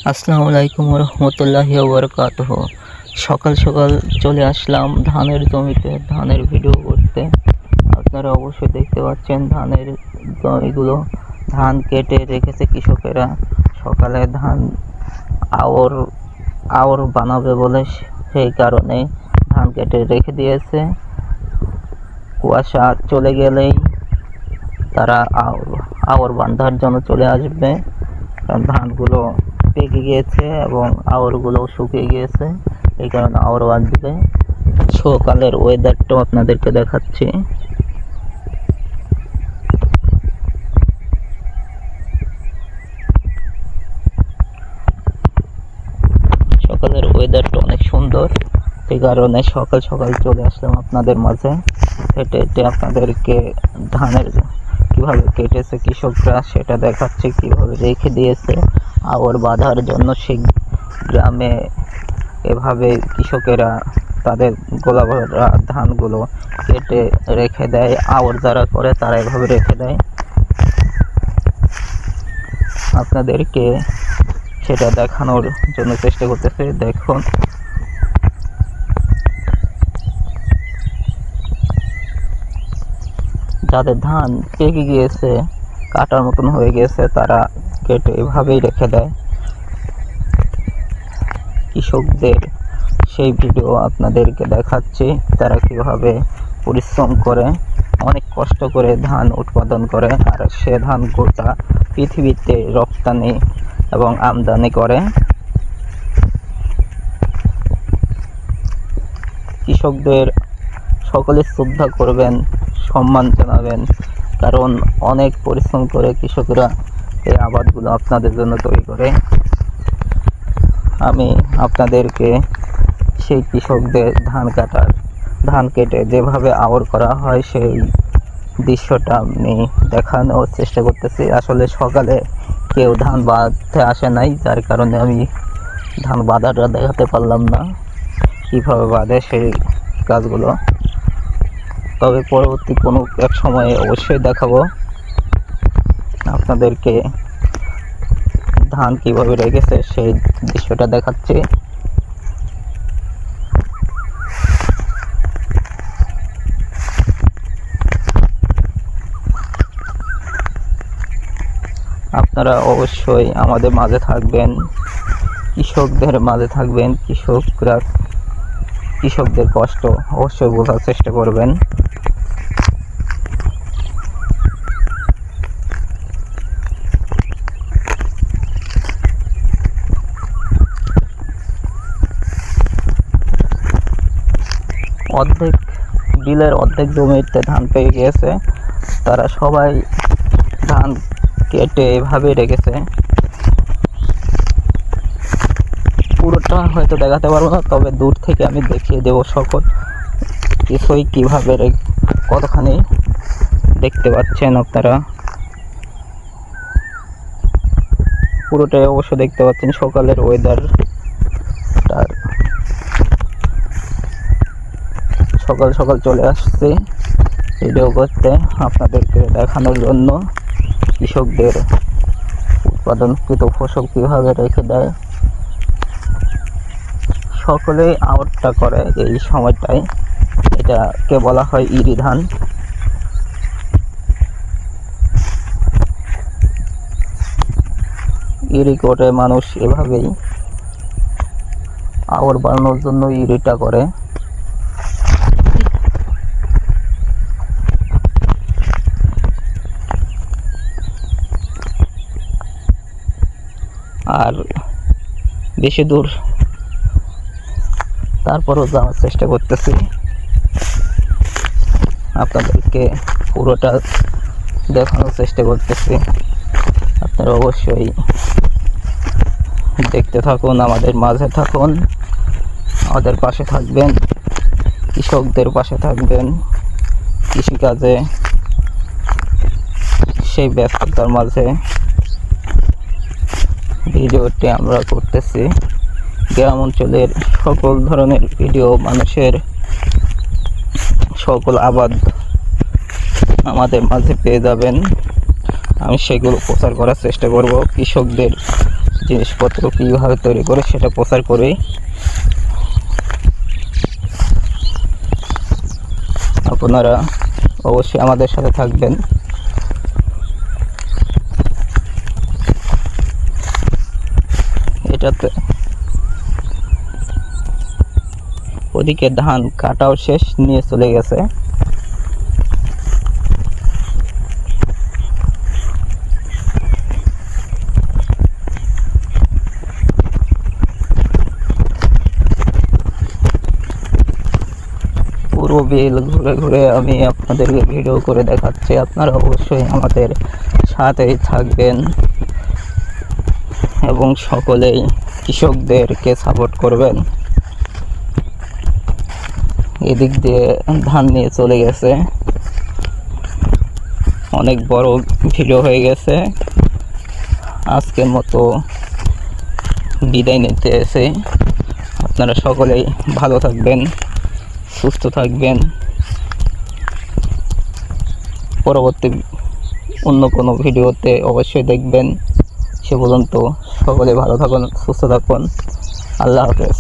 আসসালামু আলাইকুম রহমতুল্লাহি ওবরকাতুহ। সকাল সকাল চলে আসলাম ধানের জমিতে ধানের ভিডিও করতে। আপনারা অবশ্যই দেখতে পাচ্ছেন ধানের জমিগুলো, ধান কেটে রেখেছে কৃষকেরা। সকালে ধান আওর আওর বানাবে বলে সেই কারণে ধান কেটে রেখে দিয়েছে। কুয়াশা চলে গেলেই তারা আওর বাঁধার জন্য চলে আসবে, কারণ ধানগুলো পেকে গিয়েছে এবং আওরগুলো শুকিয়ে গিয়েছে, এই কারণে আওর বাঁধবে। সকালের ওয়েদারটাও আপনাদেরকে দেখাচ্ছি। সকালের ওয়েদারটা অনেক সুন্দর, এই কারণে সকাল সকাল চলে আসলাম আপনাদের মাঝে। হেঁটে হেঁটে আপনাদেরকে ধানের কিভাবে কেটেছে কৃষকরা সেটা দেখাচ্ছে, কিভাবে রেখে দিয়েছে আওর বাঁধার জন্য। সেই গ্রামে এভাবে কৃষকেরা তাদের গোলা ভরা ধানগুলো কেটে রেখে দেয়, আওর যারা করে তারা এভাবে রেখে দেয়। আপনাদেরকে সেটা দেখানোর জন্য চেষ্টা করতেছে। দেখুন, যাদের ধান পেকে গিয়েছে, কাটার মতন হয়ে গেছে, তারা কেটে এভাবেই রেখে দেয়। কৃষকদের সেই ভিডিও আপনাদেরকে দেখাচ্ছি, তারা কিভাবে পরিশ্রম করে, অনেক কষ্ট করে ধান উৎপাদন করে, আর সে ধান গোটা পৃথিবীতে রপ্তানি এবং আমদানি করে। কৃষকদের সকলে শ্রদ্ধা করবেন, সম্মান জানাবেন, কারণ অনেক পরিশ্রম করে কৃষকরা এই আবাদগুলো আপনাদের জন্য তৈরি করে। আমি আপনাদেরকে সেই কৃষকদের ধান কেটে যেভাবে আওর করা হয় সেই দৃশ্যটা আমি দেখানোর চেষ্টা করতেছি। আসলে সকালে কেউ ধান বাঁধতে আসে নাই, যার কারণে আমি ধান বাঁধাটা দেখাতে পারলাম না, কীভাবে বাঁধে সেই কাজগুলো। তবে পরবর্তী কোনো এক সময়ে অবশ্যই দেখাবো আপনাদেরকে ধান কিভাবে রেখেছে সেই দৃশ্যটা দেখাচ্ছি। আপনারা অবশ্যই আমাদের মাঝে থাকবেন, কৃষকদের মাঝে থাকবেন। কৃষকদের কষ্ট অবশ্যই বোঝার চেষ্টা করবেন। বিলের অর্ধেক জমিতে ধান পেয়ে গিয়েছে, তারা সবাই ধান কেটে এভাবে রেখেছে। পুরোটা হয়তো দেখাতে পারবো না, তবে দূর থেকে আমি দেখিয়ে দেবো সকল কিছুই কীভাবে কতখানি দেখতে পাচ্ছেন আপনারা। পুরোটাই অবশ্য দেখতে পাচ্ছেন। সকালের ওয়েদার সকাল সকাল চলে আসছে ভিডিও করতে, আপনাদেরকে দেখানোর জন্য কৃষকদের উৎপাদনকৃত ফসল কীভাবে রেখে দেয়। সকলেই আউটটা করে এই সময়টায়, এটাকে বলা হয় ইরি ধান। ইরি করে মানুষ এভাবেই আওর বানানোর জন্য ইরিটা করে। আর বেশি দূর তারপরও যাওয়ার চেষ্টা করতেছি, আপনাদেরকে পুরোটা দেখানোর চেষ্টা করতেছি। আপনারা অবশ্যই দেখতে থাকুন, আমাদের মাঝে থাকুন, আমাদের পাশে থাকবেন, কৃষকদের পাশে থাকবেন। কৃষিকাজে সেই ব্যস্ততার মাঝে ভিডিওটি আমরা করতেছি। গ্রাম অঞ্চলের সকল ধরনের ভিডিও, মানুষের সকল আবাদ আমাদের মাঝে পেয়ে যাবেন। আমি সেগুলো প্রচার করার চেষ্টা করব, কৃষকদের জিনিসপত্র কীভাবে তৈরি করে সেটা প্রচার করি। আপনারা অবশ্যই আমাদের সাথে থাকবেন। এটাতে ওদিকে ধান কাটাও শেষ, নিয়ে চলে গেছে। পুরো বিল ঘুরে ঘুরে আমি আপনাদেরকে ভিডিও করে দেখাচ্ছি। আপনারা অবশ্যই আমাদের সাথেই থাকবেন এবং সকলেই কৃষকদেরকে সাপোর্ট করবেন। এদিক দিয়ে ধান নিয়ে চলে গেছে। অনেক বড় ভিডিও হয়ে গেছে, আজকের মতো বিদায় নিতে এসে। আপনারা সকলেই ভালো থাকবেন, সুস্থ থাকবেন। পরবর্তী অন্য কোনো ভিডিওতে অবশ্যই দেখবেন। সে পর্যন্ত সকলে ভালো থাকুন, সুস্থ থাকুন। আল্লাহ হাফেজ।